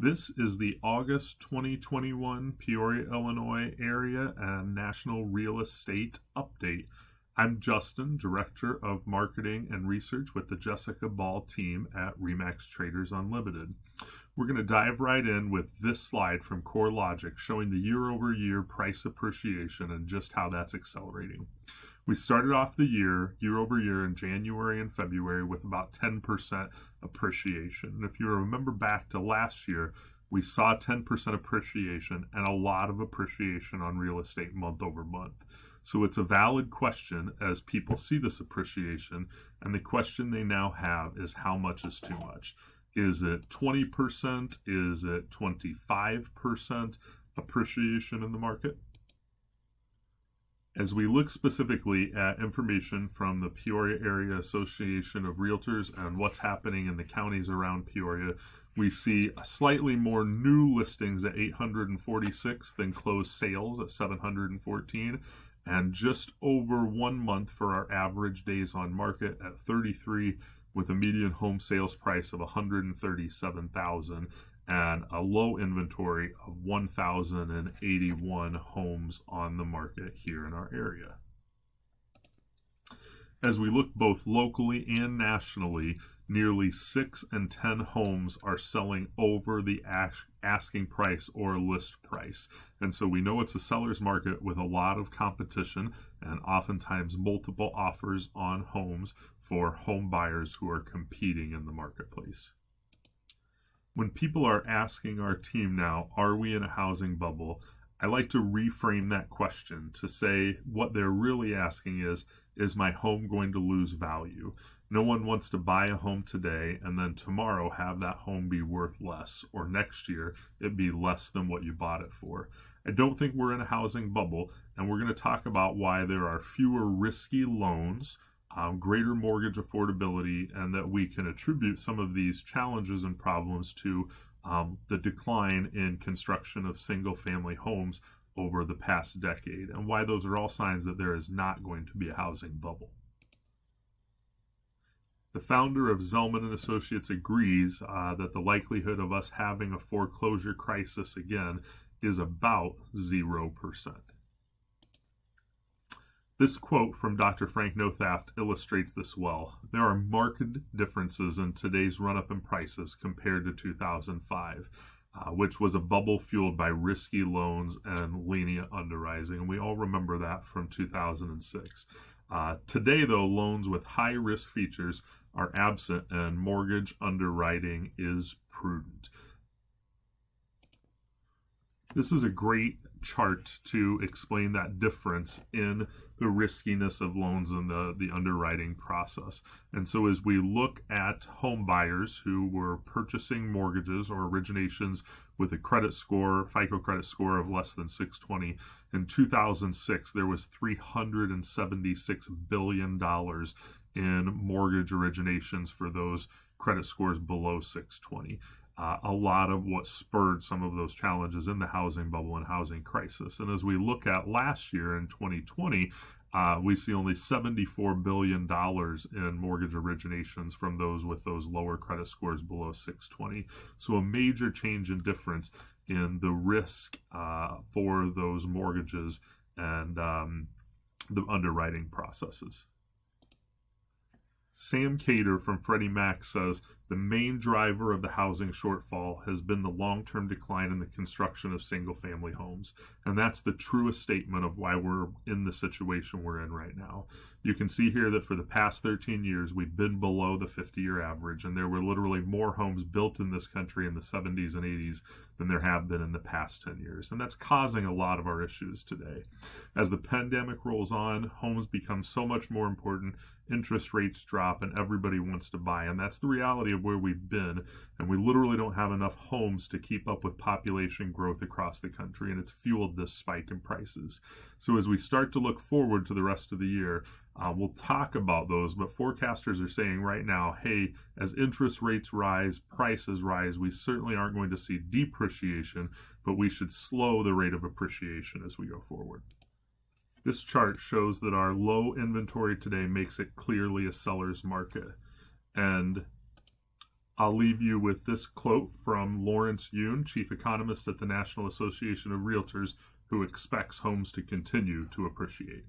This is the August 2021 Peoria, Illinois area and national real estate update. I'm Justin, Director of Marketing and Research with the Jessica Ball team at REMAX Traders Unlimited. We're going to dive right in with this slide from CoreLogic showing the year-over-year price appreciation and just how that's accelerating. We started off the year-over-year in January and February with about 10% appreciation. And if you remember back to last year, we saw 10% appreciation and a lot of appreciation on real estate month over month. So it's a valid question as people see this appreciation, and the question they now have is how much is too much? Is it 20%? Is it 25% appreciation in the market? As we look specifically at information from the Peoria Area Association of Realtors and what's happening in the counties around Peoria, we see slightly more new listings at 846 than closed sales at 714, and just over 1 month for our average days on market at 33, with a median home sales price of $137,000 and a low inventory of 1,081 homes on the market here in our area. As we look both locally and nationally, nearly 6 in 10 homes are selling over the asking price or list price. And so we know it's a seller's market with a lot of competition and oftentimes multiple offers on homes for home buyers who are competing in the marketplace. When people are asking our team now, are we in a housing bubble? I like to reframe that question to say what they're really asking is my home going to lose value? No one wants to buy a home today and then tomorrow have that home be worth less, or next year it be less than what you bought it for. I don't think we're in a housing bubble, and we're going to talk about why there are fewer risky loans, greater mortgage affordability, and that we can attribute some of these challenges and problems to the decline in construction of single-family homes over the past decade, and why those are all signs that there is not going to be a housing bubble. The founder of Zelman & Associates agrees that the likelihood of us having a foreclosure crisis again is about 0%. This quote from Dr. Frank Nothaft illustrates this well. There are marked differences in today's run-up in prices compared to 2005, which was a bubble fueled by risky loans and lenient underwriting, and we all remember that from 2006. Today, though, loans with high-risk features are absent and mortgage underwriting is prudent. This is a great chart to explain that difference in the riskiness of loans and the underwriting process. And so as we look at home buyers who were purchasing mortgages or originations with a credit score, FICO credit score of less than 620, in 2006 there was $376 billion in mortgage originations for those credit scores below 620. A lot of what spurred some of those challenges in the housing bubble and housing crisis. And as we look at last year in 2020, we see only $74 billion in mortgage originations from those with those lower credit scores below 620. So a major change in difference in the risk for those mortgages and the underwriting processes. Sam Cater from Freddie Mac says the main driver of the housing shortfall has been the long-term decline in the construction of single-family homes. And that's the truest statement of why we're in the situation we're in right now. You can see here that for the past 13 years, we've been below the 50-year average, and there were literally more homes built in this country in the 70s and 80s than there have been in the past 10 years. And that's causing a lot of our issues today. As the pandemic rolls on, homes become so much more important, interest rates drop, and everybody wants to buy. And that's the reality of where we've been. And we literally don't have enough homes to keep up with population growth across the country, and it's fueled this spike in prices. So as we start to look forward to the rest of the year, we'll talk about those, but forecasters are saying right now, hey, as interest rates rise, prices rise, we certainly aren't going to see depreciation, but we should slow the rate of appreciation as we go forward. This chart shows that our low inventory today makes it clearly a seller's market. And I'll leave you with this quote from Lawrence Yun, chief economist at the National Association of Realtors, who expects homes to continue to appreciate.